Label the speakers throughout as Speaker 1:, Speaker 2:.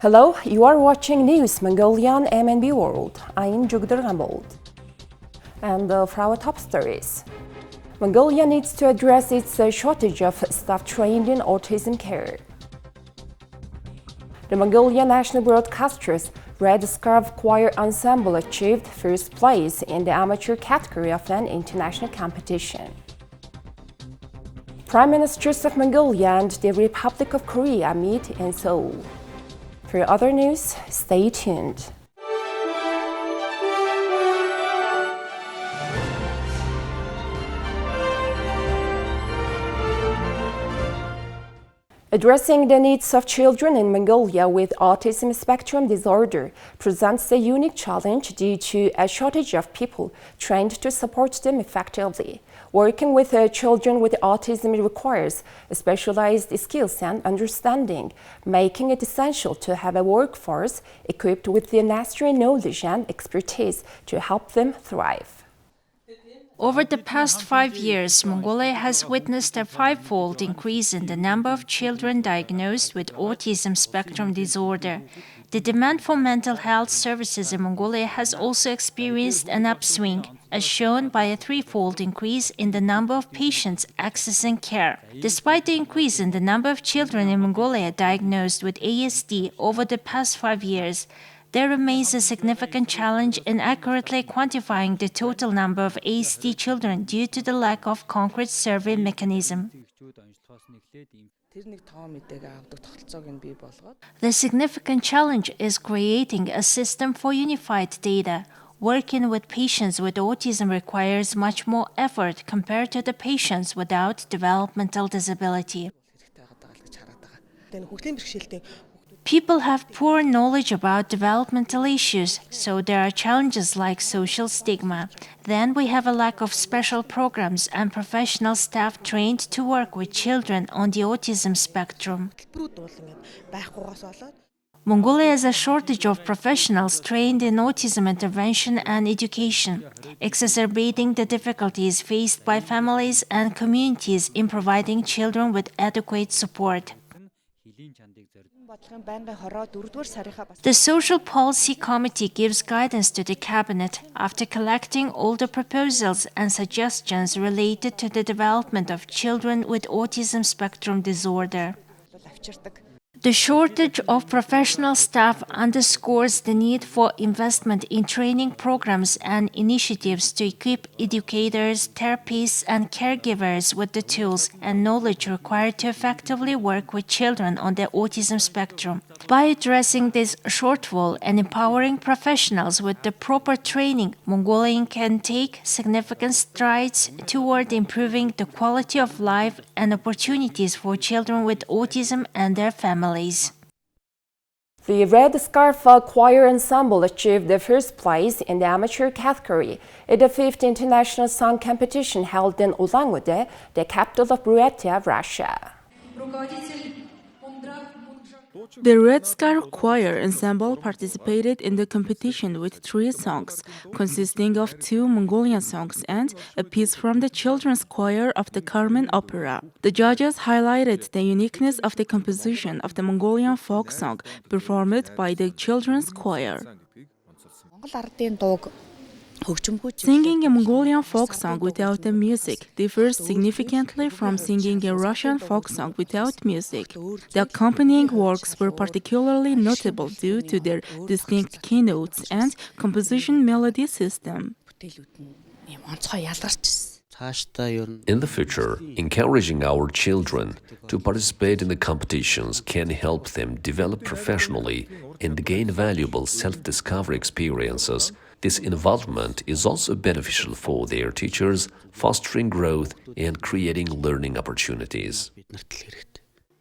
Speaker 1: Hello, you are watching News Mongolian MNB World. I'm Jugdur Rambold. And for our top stories, Mongolia needs to address its shortage of staff trained in autism care. The Mongolian National Broadcaster's Red Scarf Choir Ensemble achieved first place in the amateur category of an international competition. Prime Ministers of Mongolia and the Republic of Korea meet in Seoul. For other news, stay tuned. Addressing the needs of children in Mongolia with autism spectrum disorder presents a unique challenge due to a shortage of people trained to support them effectively. Working with children with autism requires specialized skills and understanding, making it essential to have a workforce equipped with the necessary knowledge and expertise to help them thrive.
Speaker 2: Over the past 5 years, Mongolia has witnessed a five-fold increase in the number of children diagnosed with autism spectrum disorder. The demand for mental health services in Mongolia has also experienced an upswing, as shown by a threefold increase in the number of patients accessing care. Despite the increase in the number of children in Mongolia diagnosed with ASD over the past 5 years, there remains a significant challenge in accurately quantifying the total number of ASD children due to the lack of concrete survey mechanism. The significant challenge is creating a system for unified data. Working with patients with autism requires much more effort compared to the patients without developmental disability. People have poor knowledge about developmental issues, so there are challenges like social stigma. Then we have a lack of special programs and professional staff trained to work with children on the autism spectrum. Mongolia has a shortage of professionals trained in autism intervention and education, exacerbating the difficulties faced by families and communities in providing children with adequate support. The Social Policy Committee gives guidance to the Cabinet after collecting all the proposals and suggestions related to the development of children with autism spectrum disorder. The shortage of professional staff underscores the need for investment in training programs and initiatives to equip educators, therapists, and caregivers with the tools and knowledge required to effectively work with children on the autism spectrum. By addressing this shortfall and empowering professionals with the proper training, Mongolia can take significant strides toward improving the quality of life and opportunities for children with autism and their families.
Speaker 1: The Red Scarf Choir Ensemble achieved the first place in the amateur category at the 5th International Song Competition held in Ulan-Ude, the capital of Buryatia, Russia.
Speaker 3: The Red Scarf Choir Ensemble participated in the competition with 3 songs, consisting of 2 Mongolian songs and a piece from the children's choir of the Carmen Opera. The judges highlighted the uniqueness of the composition of the Mongolian folk song performed by the children's choir. Singing a Mongolian folk song without the music differs significantly from singing a Russian folk song without music. The accompanying works were particularly notable due to their distinct keynotes and composition melody system.
Speaker 4: In the future, encouraging our children to participate in the competitions can help them develop professionally and gain valuable self-discovery experiences. This involvement is also beneficial for their teachers, fostering growth and creating learning opportunities.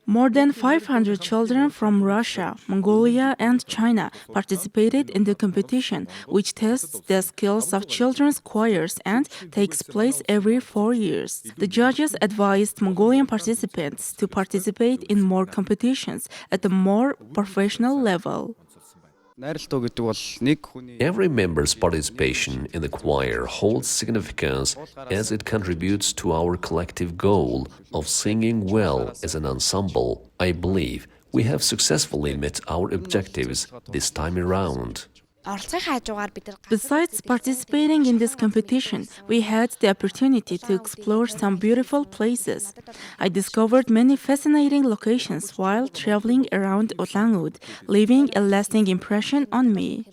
Speaker 3: More than 500 children from Russia, Mongolia, and China participated in the competition, which tests the skills of children's choirs and takes place every 4 years. The judges advised Mongolian participants to participate in more competitions at a more professional level.
Speaker 4: Every member's participation in the choir holds significance as it contributes to our collective goal of singing well as an ensemble. I believe We have successfully met our objectives this time around.
Speaker 3: Besides participating in this competition, we had the opportunity to explore some beautiful places. I discovered many fascinating locations while traveling around Ulan-Ude, leaving a lasting impression on me.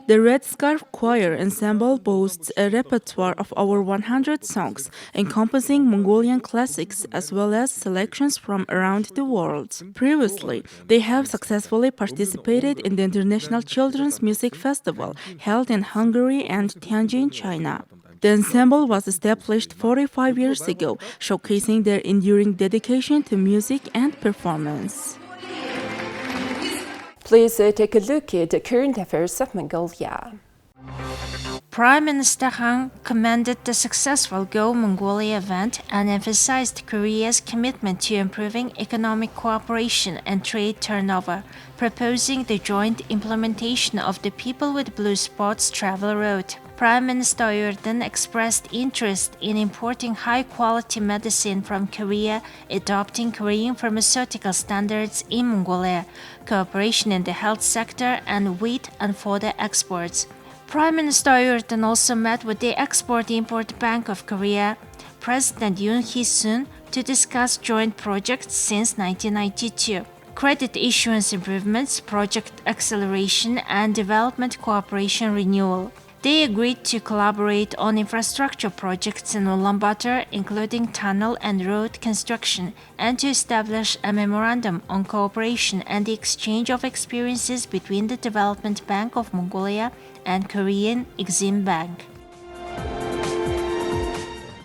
Speaker 3: The Red Scarf Choir ensemble boasts a repertoire of over 100 songs, encompassing Mongolian classics as well as selections from around the world. Previously, they have successfully participated in the International Children's Music Festival held in Hungary and Tianjin, China. The ensemble was established 45 years ago, showcasing their enduring dedication to music and performance.
Speaker 1: Please take a look at the current affairs of Mongolia.
Speaker 2: Prime Minister Han commended the successful Go Mongolia event and emphasized Korea's commitment to improving economic cooperation and trade turnover, proposing the joint implementation of the People with Blue Spots travel route. Prime Minister Yurden expressed interest in importing high-quality medicine from Korea, adopting Korean pharmaceutical standards in Mongolia, cooperation in the health sector, and wheat and fodder exports. Prime Minister Yurden also met with the Export-Import Bank of Korea, President Yoon Hee-sun, to discuss joint projects since 1992. Credit issuance improvements, project acceleration, and development cooperation renewal. They agreed to collaborate on infrastructure projects in Ulaanbaatar, including tunnel and road construction, and to establish a memorandum on cooperation and the exchange of experiences between the Development Bank of Mongolia and Korean Exim Bank.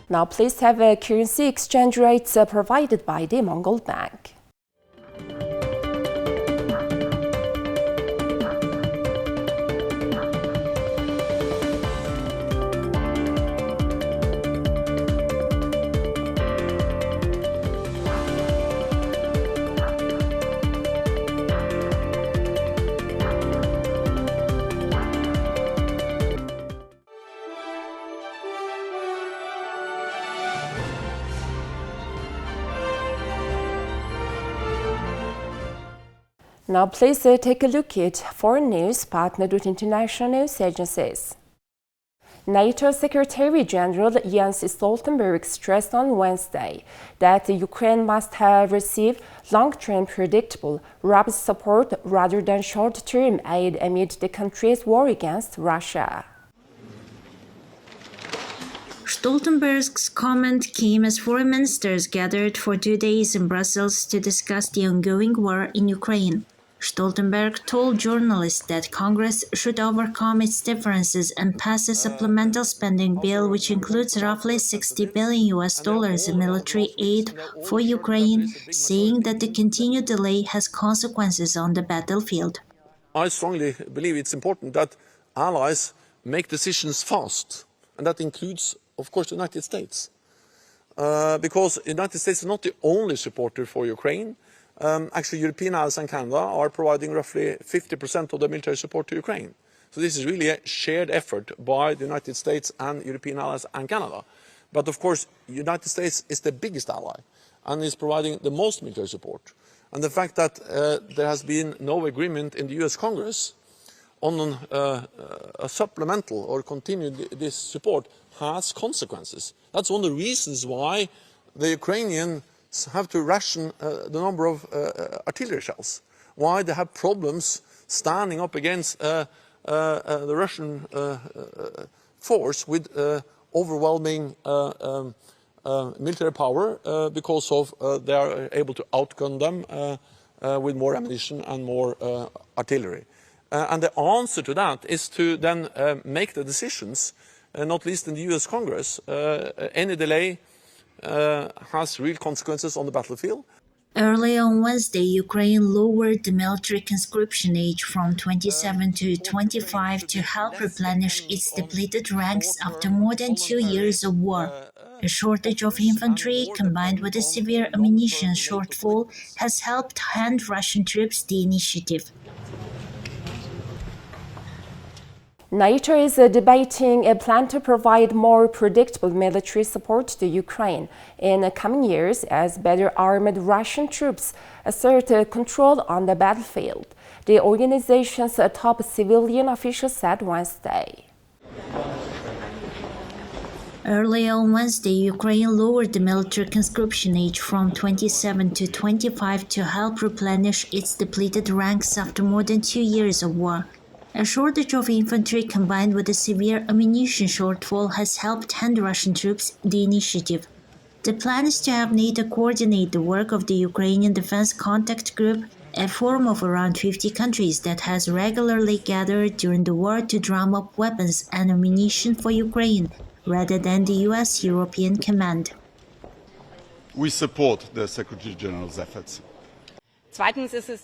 Speaker 1: Now please have currency exchange rates provided by the Mongol Bank. Now please take a look at foreign news partnered with international news agencies. NATO Secretary General Jens Stoltenberg stressed on Wednesday that Ukraine must have received long-term predictable, rapid support rather than short-term aid amid the country's war against Russia.
Speaker 2: Stoltenberg's comment came as foreign ministers gathered for 2 days in Brussels to discuss the ongoing war in Ukraine. Stoltenberg told journalists that Congress should overcome its differences and pass a supplemental spending bill which includes roughly $60 billion in military aid for Ukraine, saying that the continued delay has consequences on the battlefield.
Speaker 5: I strongly believe it's important that allies make decisions fast, and that includes, of course, the United States. Because the United States is not the only supporter for Ukraine. Actually, European allies and Canada are providing roughly 50% of the military support to Ukraine. So this is really a shared effort by the United States and European allies and Canada. But of course, the United States is the biggest ally and is providing the most military support. And the fact that there has been no agreement in the US Congress on a supplemental or continued this support has consequences. That's one of the reasons why the Ukrainians have to ration the number of artillery shells, why they have problems standing up against the Russian force with overwhelming military power because of they are able to outgun them with more ammunition and more artillery. And the answer to that is to then make the decisions, not least in the US Congress. Any delay has real consequences on the battlefield.
Speaker 2: Early on Wednesday, Ukraine lowered the military conscription age from 27 to 25 to help replenish its depleted ranks after more than 2 years of war. A shortage of infantry, combined with a severe ammunition shortfall, has helped hand Russian troops the initiative.
Speaker 1: NATO is debating a plan to provide more predictable military support to Ukraine in the coming years as better armed Russian troops assert control on the battlefield, the organization's top civilian official said Wednesday.
Speaker 2: Early on Wednesday, Ukraine lowered the military conscription age from 27 to 25 to help replenish its depleted ranks after more than 2 years of war. A shortage of infantry combined with a severe ammunition shortfall has helped hand Russian troops the initiative. The plan is to have NATO coordinate the work of the Ukrainian Defense Contact Group, a forum of around 50 countries that has regularly gathered during the war to drum up weapons and ammunition for Ukraine, rather than the US European Command.
Speaker 6: We support the Secretary General's efforts.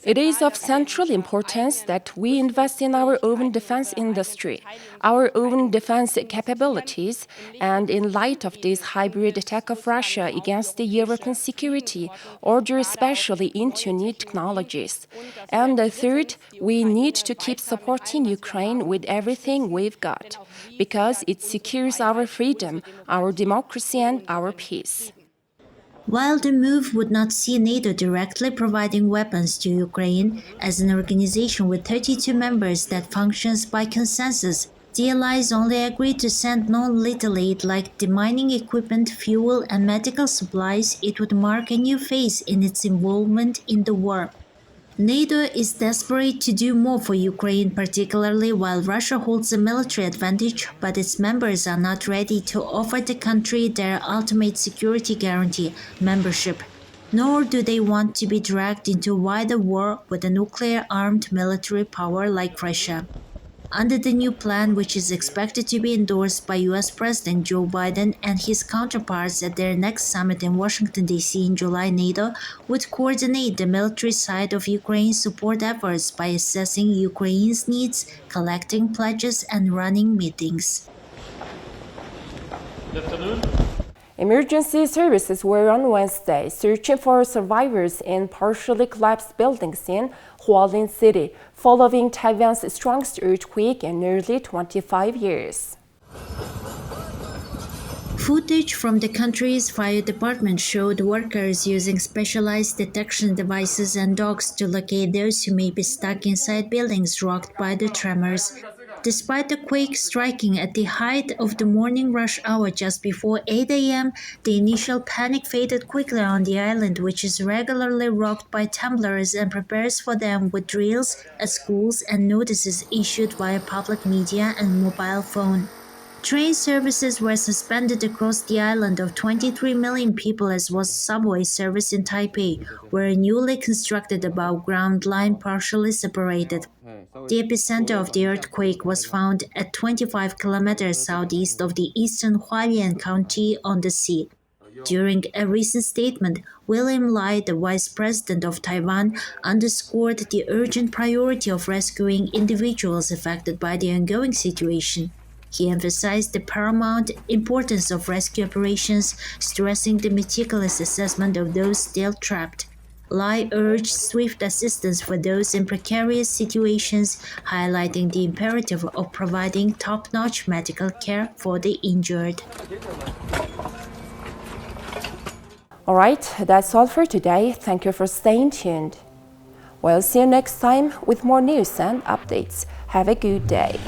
Speaker 1: It is of central importance that we invest in our own defense industry, our own defense capabilities, and in light of this hybrid attack of Russia against the European security order, especially into new technologies. And third, we need to keep supporting Ukraine with everything we've got, because it secures our freedom, our democracy, and our peace.
Speaker 2: While the move would not see NATO directly providing weapons to Ukraine, as an organization with 32 members that functions by consensus, the allies only agreed to send non-lethal aid like demining equipment, fuel, and medical supplies. It would mark a new phase in its involvement in the war. NATO is desperate to do more for Ukraine, particularly while Russia holds a military advantage, but its members are not ready to offer the country their ultimate security guarantee, membership. Nor do they want to be dragged into a wider war with a nuclear-armed military power like Russia. Under the new plan, which is expected to be endorsed by US President Joe Biden and his counterparts at their next summit in Washington, D.C. in July, NATO would coordinate the military side of Ukraine's support efforts by assessing Ukraine's needs, collecting pledges, and running meetings.
Speaker 1: Emergency services were on Wednesday searching for survivors in partially collapsed buildings in Hualien City following Taiwan's strongest earthquake in nearly 25 years.
Speaker 2: Footage from the country's fire department showed workers using specialized detection devices and dogs to locate those who may be stuck inside buildings rocked by the tremors. Despite the quake striking at the height of the morning rush hour just before 8 a.m., the initial panic faded quickly on the island, which is regularly rocked by tumblers and prepares for them with drills at schools and notices issued via public media and mobile phone. Train services were suspended across the island of 23 million people, as was subway service in Taipei, where a newly constructed above-ground line partially separated. The epicenter of the earthquake was found at 25 kilometers southeast of the eastern Hualien County on the sea. During a recent statement, William Lai, the vice president of Taiwan, underscored the urgent priority of rescuing individuals affected by the ongoing situation. He emphasized the paramount importance of rescue operations, stressing the meticulous assessment of those still trapped. Lai urged swift assistance for those in precarious situations, highlighting the imperative of providing top-notch medical care for the injured.
Speaker 1: All right, that's all for today. Thank you for staying tuned. We'll see you next time with more news and updates. Have a good day.